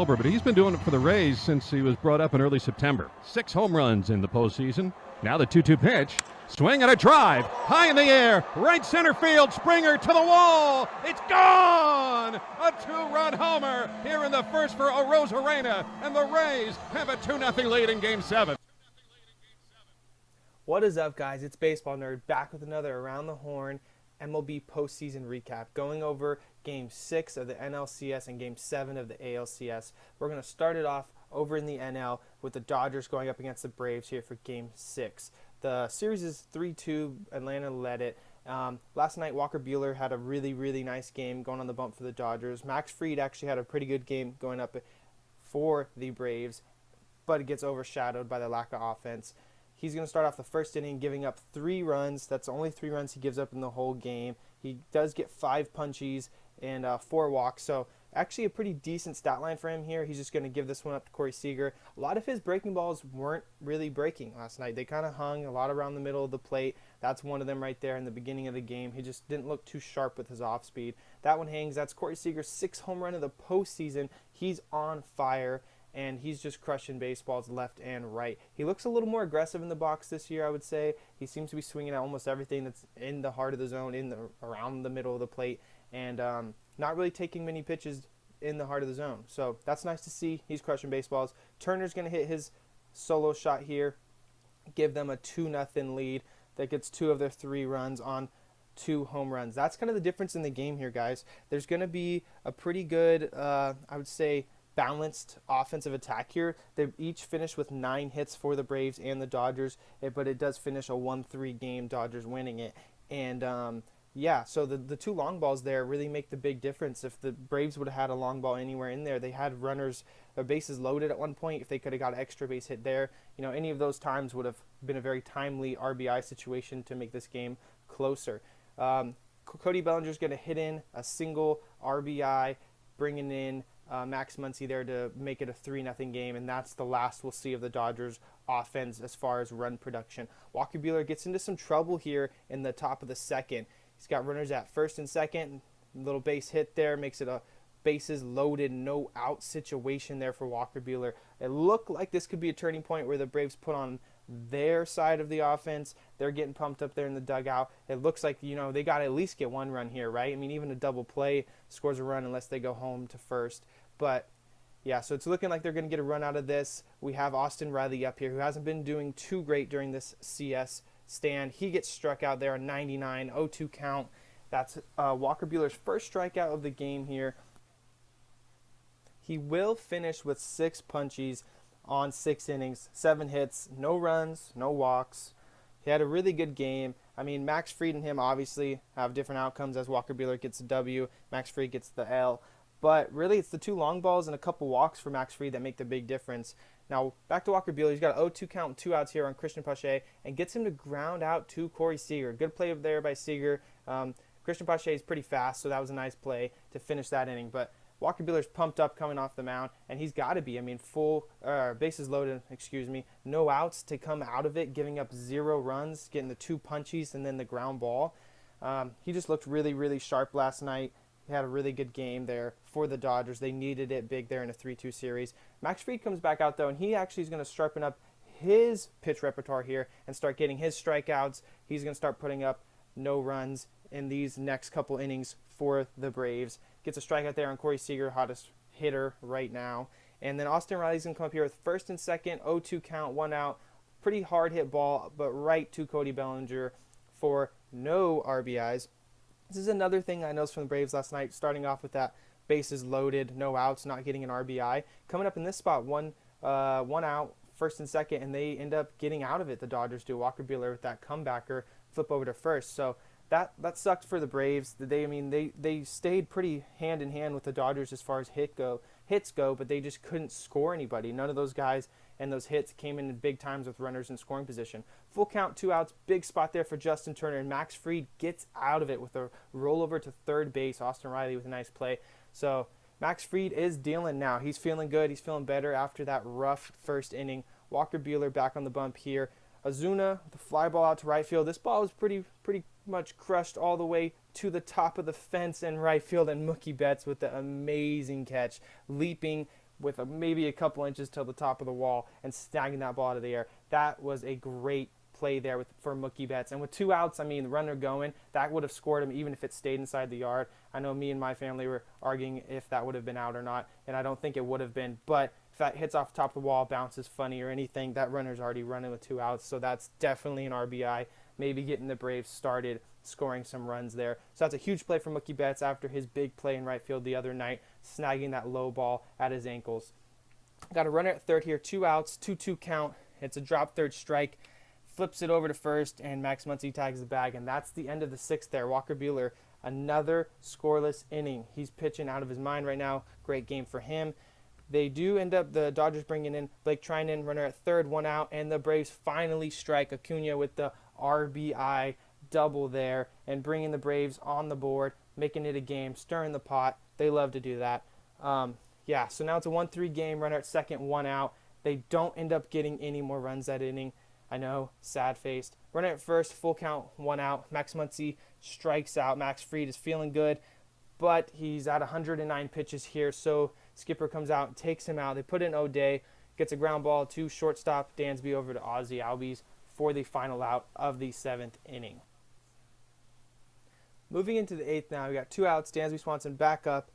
But he's been doing it for the Rays since he was brought up in early September. 6 home runs in the postseason. Now the 2-2 pitch. Swing and a drive. High in the air. Right center field. Springer to the wall. It's gone! A 2-run homer here in the first for Arozarena. And the Rays have a 2-0 lead in Game 7. What is up, guys? It's Baseball Nerd back with another Around the Horn MLB postseason recap, going over Game 6 of the NLCS and Game 7 of the ALCS. We're going to start it off over in the NL with the Dodgers going up against the Braves here for Game 6. The series is 3-2. Atlanta led it. Last night, Walker Buehler had a really nice game going on the bump for the Dodgers. Max Fried actually had a pretty good game going up for the Braves, but it gets overshadowed by the lack of offense. He's going to start off the first inning giving up 3 runs. That's the only 3 runs he gives up in the whole game. He does get 5 punchies and 4 walks. So actually a pretty decent stat line for him here. He's just going to give this one up to Corey Seager. A lot of his breaking balls weren't really breaking last night. They kind of hung a lot around the middle of the plate. That's one of them right there in the beginning of the game. He just didn't look too sharp with his off speed. That one hangs. That's Corey Seager's 6th home run of the postseason. He's on fire. And he's just crushing baseballs left and right. He looks a little more aggressive in the box this year, I would say. He seems to be swinging at almost everything that's in the heart of the zone, around the middle of the plate, and not really taking many pitches in the heart of the zone. So that's nice to see. He's crushing baseballs. Turner's going to hit his solo shot here, give them a 2-0 lead. That gets 2 of their 3 runs on 2 home runs. That's kind of the difference in the game here, guys. There's going to be a pretty good, I would say, balanced offensive attack here. They each finished with 9 hits for the Braves and the Dodgers, but it does finish a 1-3 game, Dodgers winning it. And yeah, so the 2 long balls there really make the big difference. If the Braves would have had a long ball anywhere in there, they had runners, their bases loaded at one point. If they could have got an extra base hit there, any of those times would have been a very timely RBI situation to make this game closer. Cody Bellinger's going to hit in a single RBI, bringing in Max Muncy there to make it a 3-0 game, and that's the last we'll see of the Dodgers offense as far as run production. Walker Buehler gets into some trouble here in the top of the second. He's got runners at first and second. Little base hit there makes it a bases loaded, no out situation there for Walker Buehler. It looked like this could be a turning point where the Braves put on their side of the offense. They're getting pumped up there in the dugout. It looks like, they got to at least get 1 run here, right? I mean, even a double play scores a run unless they go home to first. But yeah, so it's looking like they're going to get a run out of this. We have Austin Riley up here, who hasn't been doing too great during this CS stand. He gets struck out there on 99, 0-2 count. That's Walker Buehler's first strikeout of the game here. He will finish with 6 punchies on 6 innings, 7 hits, no runs, no walks. He had a really good game. I mean, Max Fried and him obviously have different outcomes as Walker Buehler gets the W, Max Fried gets the L. But really, it's the 2 long balls and a couple walks for Max Fried that make the big difference. Now, back to Walker Buehler. He's got an 0-2 count, 2 outs here on Christian Pache, and gets him to ground out to Corey Seager. Good play there by Seager. Christian Pache is pretty fast, so that was a nice play to finish that inning. But Walker Buehler's pumped up coming off the mound, and he's got to be. I mean, bases loaded, no outs to come out of it, giving up 0 runs, getting the 2 punchies, and then the ground ball. He just looked really sharp last night. He had a really good game there for the Dodgers. They needed it big there in a 3-2 series. Max Fried comes back out, though, and he actually is going to sharpen up his pitch repertoire here and start getting his strikeouts. He's going to start putting up no runs in these next couple innings for the Braves. Gets a strikeout there on Corey Seager, hottest hitter right now. And then Austin Riley's going to come up here with first and second, 0-2 count, 1 out. Pretty hard hit ball, but right to Cody Bellinger for no RBIs. This is another thing I noticed from the Braves last night, starting off with that bases loaded, no outs, not getting an RBI. Coming up in this spot, one out, first and second, and they end up getting out of it, the Dodgers do. Walker Buehler with that comebacker, flip over to first. So that sucked for the Braves. They stayed pretty hand in hand with the Dodgers as far as hits go, but they just couldn't score anybody. None of those guys and those hits came in big times with runners in scoring position. Full count, 2 outs, big spot there for Justin Turner, and Max Fried gets out of it with a rollover to third base. Austin Riley with a nice play. So Max Fried is dealing now. He's feeling good. He's feeling better after that rough first inning. Walker Buehler back on the bump here. Ozuna, the fly ball out to right field. This ball was pretty much crushed all the way to the top of the fence in right field, and Mookie Betts with the amazing catch, leaping with maybe a couple inches till the top of the wall and snagging that ball out of the air. That was a great play there for Mookie Betts. And with 2 outs, I mean, the runner going, that would have scored him even if it stayed inside the yard. I know me and my family were arguing if that would have been out or not, and I don't think it would have been. But if that hits off the top of the wall, bounces funny or anything, that runner's already running with 2 outs. So that's definitely an RBI, maybe getting the Braves started, scoring some runs there. So that's a huge play for Mookie Betts after his big play in right field the other night, snagging that low ball at his ankles. Got a runner at third here, 2 outs, 2-2 count. It's a drop third strike. Flips it over to first, and Max Muncy tags the bag, and that's the end of the 6th there. Walker Buehler, another scoreless inning. He's pitching out of his mind right now. Great game for him. They do end up, the Dodgers bringing in Blake Treinen, runner at third, 1 out, and the Braves finally strike Acuna with the RBI double there and bringing the Braves on the board, making it a game, stirring the pot. They love to do that. So now it's a 1-3 game, runner at second, 1 out. They don't end up getting any more runs that inning. I know, sad-faced. Runner at first, full count, 1 out. Max Muncy strikes out. Max Fried is feeling good, but he's at 109 pitches here, so skipper comes out and takes him out. They put in O'Day, gets a ground ball to shortstop Dansby over to Ozzie Albies for the final out of the 7th inning. Moving into the 8th now, we got 2 outs. Dansby Swanson back up.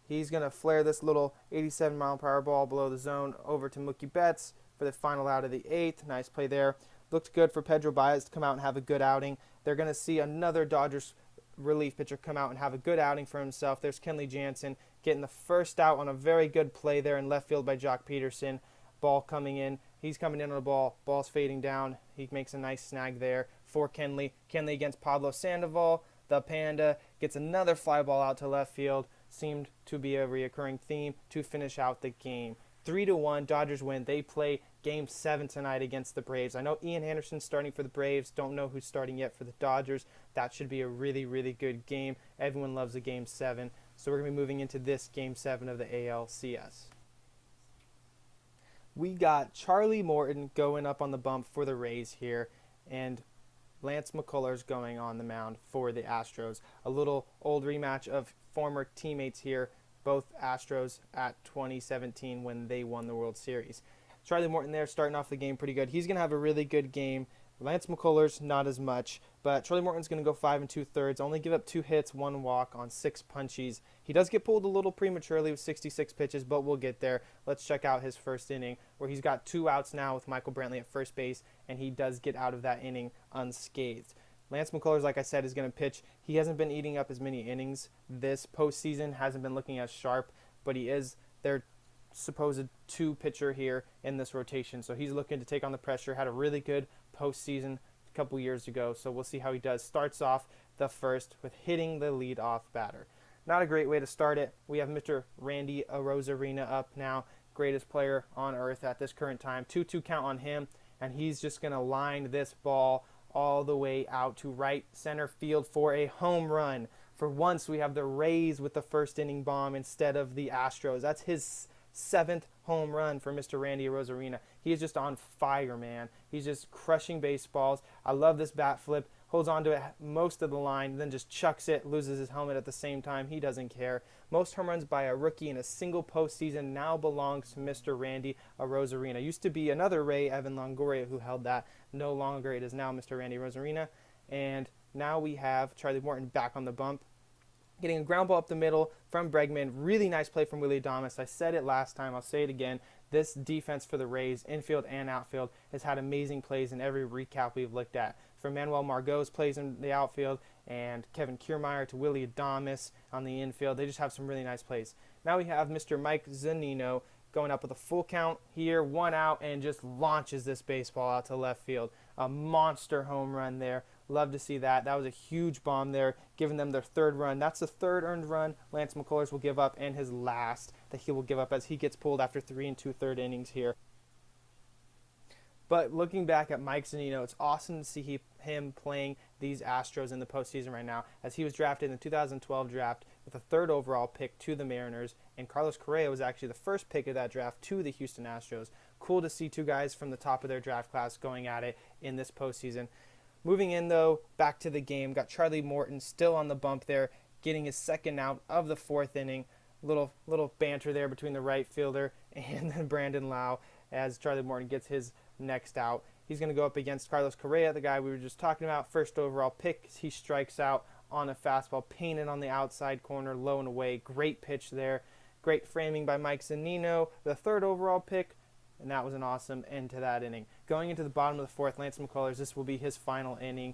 He's going to flare this little 87-mile-per-hour ball below the zone over to Mookie Betts for the final out of the 8th. Nice play there. Looked good for Pedro Baez to come out and have a good outing. They're going to see another Dodgers relief pitcher come out and have a good outing for himself. There's Kenley Jansen getting the first out on a very good play there in left field by Jock Peterson. Ball coming in. He's coming in on the ball. Ball's fading down. He makes a nice snag there for Kenley. Kenley against Pablo Sandoval. The Panda gets another fly ball out to left field. Seemed to be a reoccurring theme to finish out the game. 3-1, Dodgers win. They play Game 7 tonight against the Braves. I know Ian Anderson's starting for the Braves. Don't know who's starting yet for the Dodgers. That should be a really, really good game. Everyone loves a Game 7. So we're going to be moving into this Game 7 of the ALCS. We got Charlie Morton going up on the bump for the Rays here, and Lance McCullers going on the mound for the Astros. A little old rematch of former teammates here, both Astros at 2017 when they won the World Series. Charlie Morton there starting off the game pretty good. He's going to have a really good game. Lance McCullers, not as much, but Charlie Morton's going to go 5 2/3, only give up 2 hits, 1 walk on 6 punchies. He does get pulled a little prematurely with 66 pitches, but we'll get there. Let's check out his first inning, where he's got 2 outs now with Michael Brantley at first base, and he does get out of that inning unscathed. Lance McCullers, like I said, is going to pitch. He hasn't been eating up as many innings this postseason, hasn't been looking as sharp, but he is their supposed 2 pitcher here in this rotation. So he's looking to take on the pressure. Had a really good postseason a couple years ago, so we'll see how he does. Starts off the first with hitting the leadoff batter. Not a great way to start it. We have Mr. Randy Arozarena up now, greatest player on earth at this current time. 2-2 count on him, and he's just going to line this ball all the way out to right center field for a home run. For once, we have the Rays with the first inning bomb instead of the Astros. That's his 7th home run for Mr. Randy Arozarena. He is just on fire, man. He's just crushing baseballs. I love this bat flip. Holds on to it most of the line, then just chucks it, loses his helmet at the same time. He doesn't care. Most home runs by a rookie in a single postseason now belongs to Mr. Randy Arozarena. Used to be another Ray, Evan Longoria, who held that. No longer. It is now Mr. Randy Arozarena. And now we have Charlie Morton back on the bump, getting a ground ball up the middle from Bregman. Really nice play from Willie Adames. I said it last time. I'll say it again. This defense for the Rays, infield and outfield, has had amazing plays in every recap we've looked at. From Manuel Margot's plays in the outfield and Kevin Kiermaier to Willie Adames on the infield. They just have some really nice plays. Now we have Mr. Mike Zunino going up with a full count here, 1 out, and just launches this baseball out to left field. A monster home run there. Love to see that. That was a huge bomb there, giving them their 3rd run. That's the 3rd earned run Lance McCullers will give up, and his last that he will give up as he gets pulled after 3 2/3 innings here. But looking back at Mike Zunino, it's awesome to see him playing these Astros in the postseason right now, as he was drafted in the 2012 draft with a 3rd overall pick to the Mariners, and Carlos Correa was actually the first pick of that draft to the Houston Astros. Cool to see 2 guys from the top of their draft class going at it in this postseason. Moving in, though, back to the game, got Charlie Morton still on the bump there, getting his 2nd out of the 4th inning. Little banter there between the right fielder and then Brandon Lau as Charlie Morton gets his next out. He's going to go up against Carlos Correa, the guy we were just talking about, first overall pick. He strikes out on a fastball, painted on the outside corner, low and away. Great pitch there. Great framing by Mike Zunino, the third overall pick, and that was an awesome end to that inning. Going into the bottom of the fourth, Lance McCullers, this will be his final inning.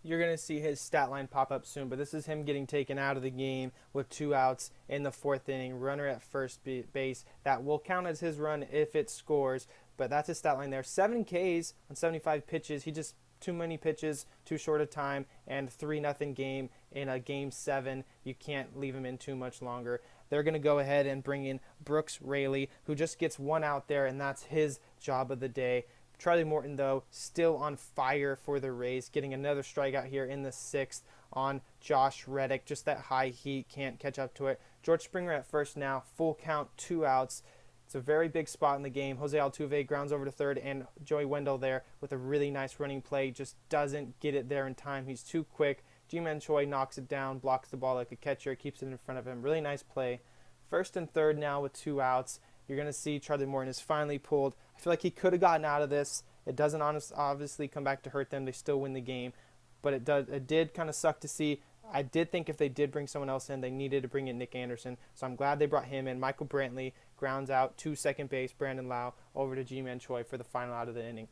You're going to see his stat line pop up soon, but this is him getting taken out of the game with 2 outs in the fourth inning. Runner at first base. That will count as his run if it scores, but that's his stat line there. 7 Ks on 75 pitches. He just too many pitches, too short a time, and 3-0 game in a Game 7. You can't leave him in too much longer. They're going to go ahead and bring in Brooks Raley, who just gets 1 out there, and that's his job of the day. Charlie Morton, though, still on fire for the Rays, getting another strikeout here in the 6th on Josh Reddick. Just that high heat, can't catch up to it. George Springer at first now, full count, 2 outs. It's a very big spot in the game. Jose Altuve grounds over to third, and Joey Wendell there with a really nice running play. Just doesn't get it there in time. He's too quick. Ji-Man Choi knocks it down, blocks the ball like a catcher, keeps it in front of him. Really nice play. First and third now with 2 outs. You're going to see Charlie Morton is finally pulled. I feel like he could have gotten out of this. It doesn't obviously come back to hurt them. They still win the game. But it did kind of suck to see. I did think if they did bring someone else in, they needed to bring in Nick Anderson. So I'm glad they brought him in. Michael Brantley grounds out to second base. Brandon Lau over to Ji-Man Choi for the final out of the inning.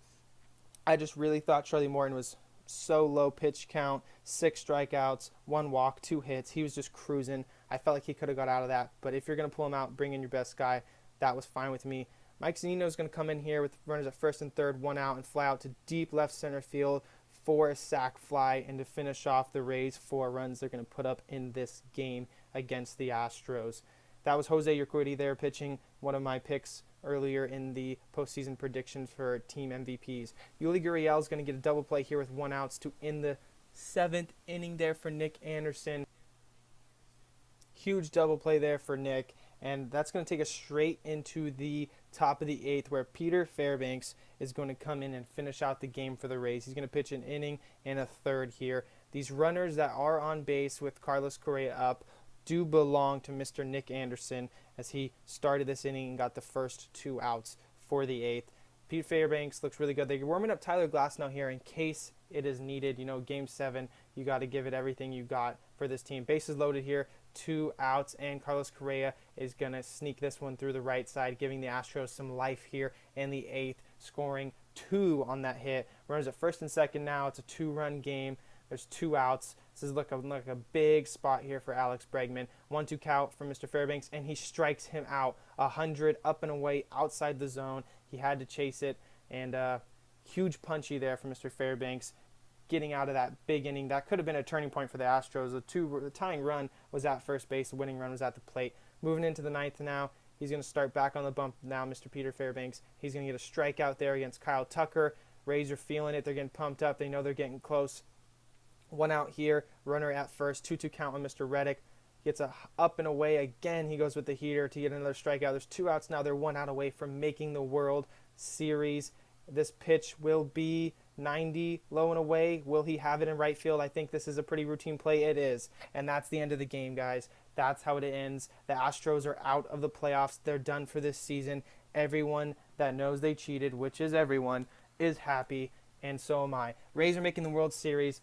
I just really thought Charlie Morton was so low pitch count, 6 strikeouts, 1 walk, 2 hits. He was just cruising. I felt like he could have got out of that. But if you're going to pull him out, bring in your best guy. That was fine with me. Mike Zunino is going to come in here with runners at first and third, 1 out, and fly out to deep left center field for a sac fly, and to finish off the Rays' 4 runs they're going to put up in this game against the Astros. That was Jose Urquidy there pitching, one of my picks earlier in the postseason predictions for team MVPs. Yuli Gurriel is going to get a double play here with 1 out to end the 7th inning there for Nick Anderson. Huge double play there for Nick, and that's going to take us straight into the top of the 8th, where Peter Fairbanks is going to come in and finish out the game for the Rays. He's going to pitch an inning and a third here. These runners that are on base with Carlos Correa up do belong to Mr. Nick Anderson, as he started this inning and got the first 2 outs for the 8th. Pete Fairbanks looks really good. They're warming up Tyler Glasnow here in case it is needed. Game 7, you got to give it everything you got for this team. Bases loaded here, 2 outs, and Carlos Correa is going to sneak this one through the right side, giving the Astros some life here in the 8th, scoring 2 on that hit. Runners at first and second now. It's a 2-run game. There's 2 outs. This is like a big spot here for Alex Bregman. 1-2 count from Mr. Fairbanks, and he strikes him out. 100 up and away outside the zone. He had to chase it, and huge punchy there from Mr. Fairbanks, getting out of that big inning. That could have been a turning point for the Astros. The tying run was at first base. The winning run was at the plate. Moving into the 9th now. He's going to start back on the bump now, Mr. Peter Fairbanks. He's going to get a strikeout there against Kyle Tucker. Rays are feeling it. They're getting pumped up. They know they're getting close. 1 out here. Runner at first. 2-2 count on Mr. Reddick. Gets a up and away again. He goes with the heater to get another strikeout. There's 2 outs now. They're 1 out away from making the World Series. This pitch will be 90, low and away. Will he have it in right field? I think this is a pretty routine play. It is. And that's the end of the game, guys. That's how it ends. The Astros are out of the playoffs. They're done for this season. Everyone that knows they cheated, which is everyone, is happy, and so am I. Rays are making the World Series.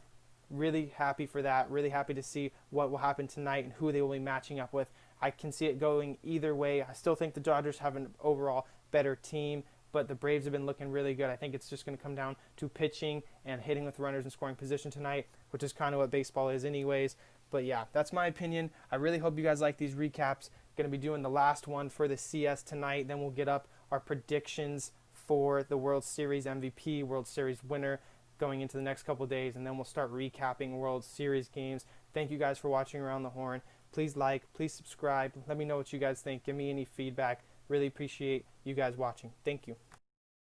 Really happy for that. Really happy to see what will happen tonight and who they will be matching up with. I can see it going either way. I still think the Dodgers have an overall better team, but the Braves have been looking really good. I think it's just going to come down to pitching and hitting with runners in scoring position tonight, which is kind of what baseball is anyways. But yeah, that's my opinion. I really hope you guys like these recaps. Going to be doing the last one for the CS tonight. Then we'll get up our predictions for the World Series MVP, World Series winner going into the next couple days, and then we'll start recapping World Series games. Thank you guys for watching Around the Horn. Please like, please subscribe. Let me know what you guys think. Give me any feedback. Really appreciate you guys watching. Thank you.